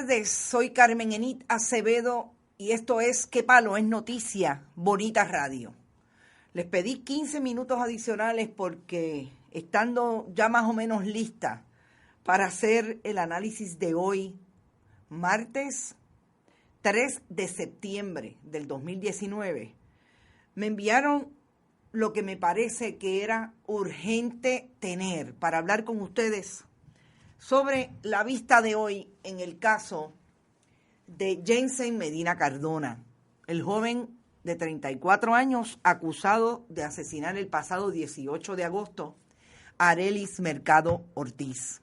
tardes, soy Carmen Enit Acevedo y esto es ¿Qué palo es noticia? Bonita Radio. Les pedí 15 minutos adicionales porque estando ya más o menos lista para hacer el análisis de hoy, martes 3 de septiembre del 2019, me enviaron lo que me parece que era urgente tener para hablar con ustedes sobre la vista de hoy en el caso de Jensen Medina Cardona, el joven de 34 años acusado de asesinar el pasado 18 de agosto a Arelis Mercado Ortiz.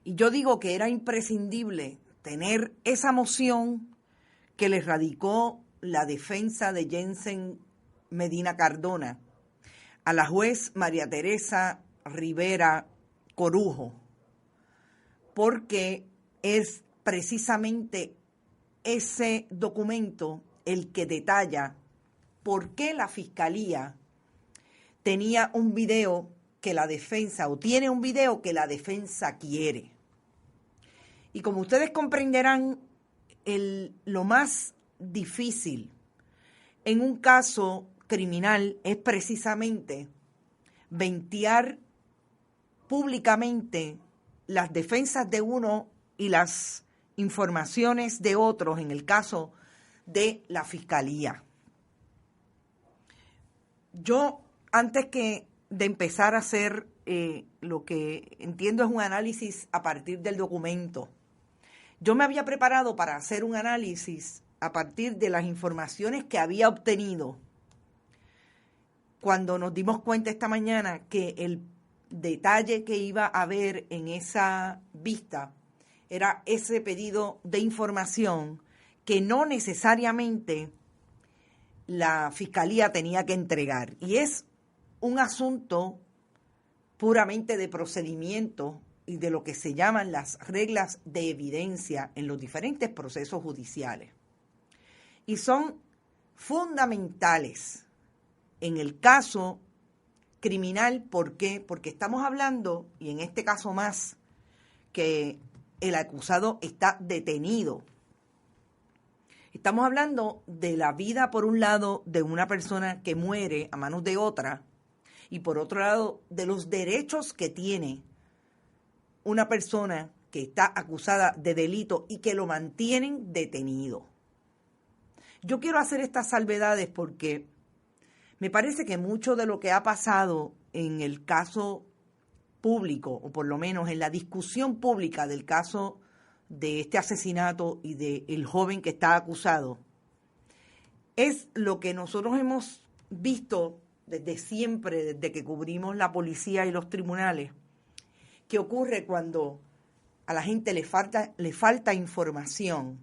Y yo digo que era imprescindible tener esa moción que le radicó la defensa de Jensen Medina Cardona a la juez María Teresa Rivera Corujo, porque es precisamente ese documento el que detalla por qué la Fiscalía tenía un video que la defensa, o tiene un video que la defensa quiere. Y como ustedes comprenderán, lo más difícil en un caso criminal es precisamente ventear públicamente las defensas de uno y las informaciones de otros en el caso de la Fiscalía. Yo, antes de empezar a hacer lo que entiendo es un análisis a partir del documento, yo me había preparado para hacer un análisis a partir de las informaciones que había obtenido cuando nos dimos cuenta esta mañana que el detalle que iba a haber en esa vista era ese pedido de información que no necesariamente la Fiscalía tenía que entregar. Y es un asunto puramente de procedimiento y de lo que se llaman las reglas de evidencia en los diferentes procesos judiciales. Y son fundamentales en el caso criminal. ¿Por qué? Porque estamos hablando, y en este caso más, que el acusado está detenido. Estamos hablando de la vida, por un lado, de una persona que muere a manos de otra, y por otro lado, de los derechos que tiene una persona que está acusada de delito y que lo mantienen detenido. Yo quiero hacer estas salvedades porque me parece que mucho de lo que ha pasado en el caso público, o por lo menos en la discusión pública del caso de este asesinato y del joven que está acusado, es lo que nosotros hemos visto desde siempre, desde que cubrimos la policía y los tribunales, que ocurre cuando a la gente le falta información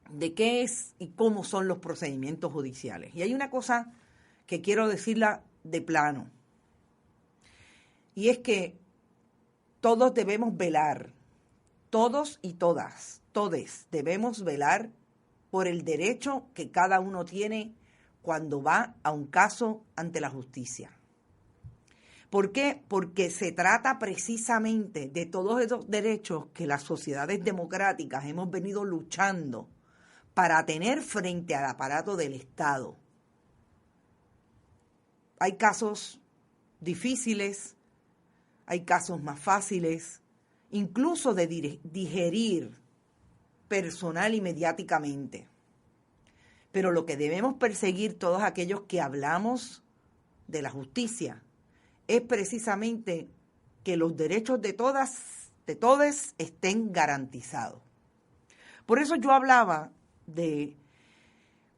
de qué es y cómo son los procedimientos judiciales. Y hay una cosa que quiero decirla de plano, y es que todos debemos velar, todos y todas, todes debemos velar por el derecho que cada uno tiene cuando va a un caso ante la justicia. ¿Por qué? Porque se trata precisamente de todos esos derechos que las sociedades democráticas hemos venido luchando para tener frente al aparato del Estado. Hay casos difíciles, hay casos más fáciles, incluso de digerir personal y mediáticamente. Pero lo que debemos perseguir todos aquellos que hablamos de la justicia es precisamente que los derechos de todos estén garantizados. Por eso yo hablaba de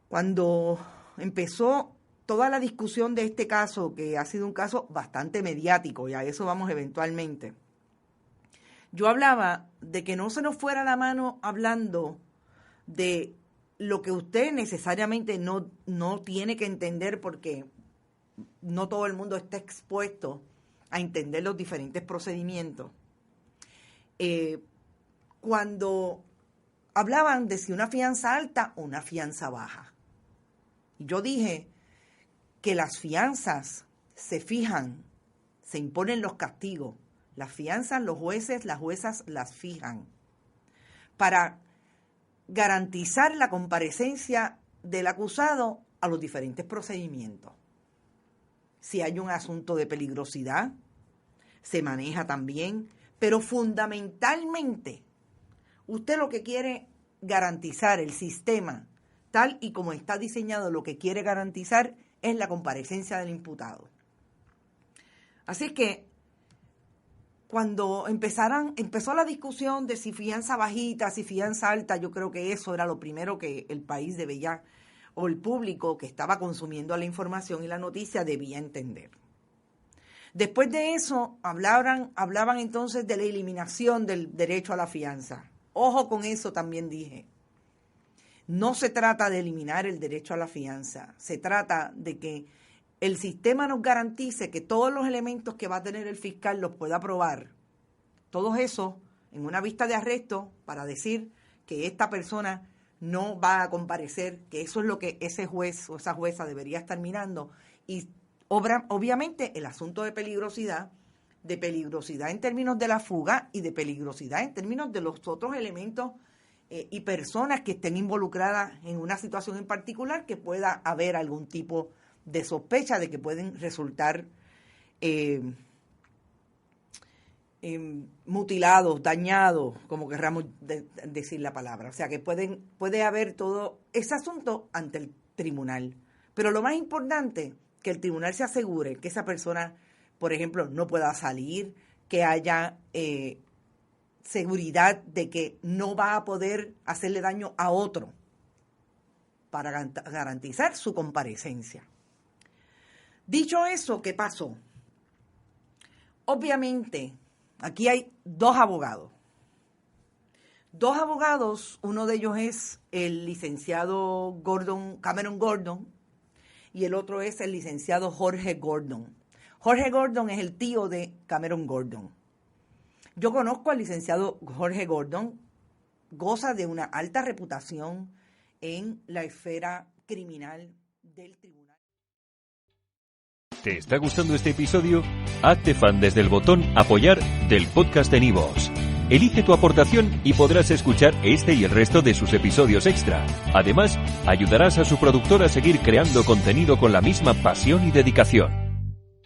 cuando empezó toda la discusión de este caso, que ha sido un caso bastante mediático, y a eso vamos eventualmente. Yo hablaba de que no se nos fuera la mano hablando de lo que usted necesariamente no tiene que entender, porque no todo el mundo está expuesto a entender los diferentes procedimientos. Cuando hablaban de si una fianza alta o una fianza baja. Yo dije que las fianzas se fijan, se imponen los castigos. Las fianzas, los jueces, las juezas las fijan. para garantizar la comparecencia del acusado a los diferentes procedimientos. Si hay un asunto de peligrosidad, se maneja también, pero fundamentalmente usted lo que quiere garantizar, el sistema, tal y como está diseñado, lo que quiere garantizar es la comparecencia del imputado. Así que cuando empezó la discusión de si fianza bajita, si fianza alta, yo creo que eso era lo primero que el país debía, o el público que estaba consumiendo la información y la noticia debía entender. Después de eso, hablaban entonces de la eliminación del derecho a la fianza. Ojo con eso, también dije. No se trata de eliminar el derecho a la fianza, se trata de que el sistema nos garantice que todos los elementos que va a tener el fiscal los pueda probar. Todos esos en una vista de arresto para decir que esta persona no va a comparecer, que eso es lo que ese juez o esa jueza debería estar mirando. Y obviamente el asunto de peligrosidad en términos de la fuga y de peligrosidad en términos de los otros elementos y personas que estén involucradas en una situación en particular que pueda haber algún tipo de sospecha de que pueden resultar mutilados, dañados, como querramos decir la palabra. O sea, que puede haber todo ese asunto ante el tribunal. Pero lo más importante, que el tribunal se asegure que esa persona, por ejemplo, no pueda salir, que haya seguridad de que no va a poder hacerle daño a otro para garantizar su comparecencia. Dicho eso, ¿qué pasó? Obviamente, aquí hay dos abogados. Uno de ellos es el licenciado Cameron Gordon, y el otro es el licenciado Jorge Gordon. Jorge Gordon es el tío de Cameron Gordon. Yo conozco al licenciado Jorge Gordon, goza de una alta reputación en la esfera criminal del tribunal. ¿Te está gustando este episodio? Hazte fan desde el botón Apoyar del podcast de Nivos. Elige tu aportación y podrás escuchar este y el resto de sus episodios extra. Además, ayudarás a su productor a seguir creando contenido con la misma pasión y dedicación.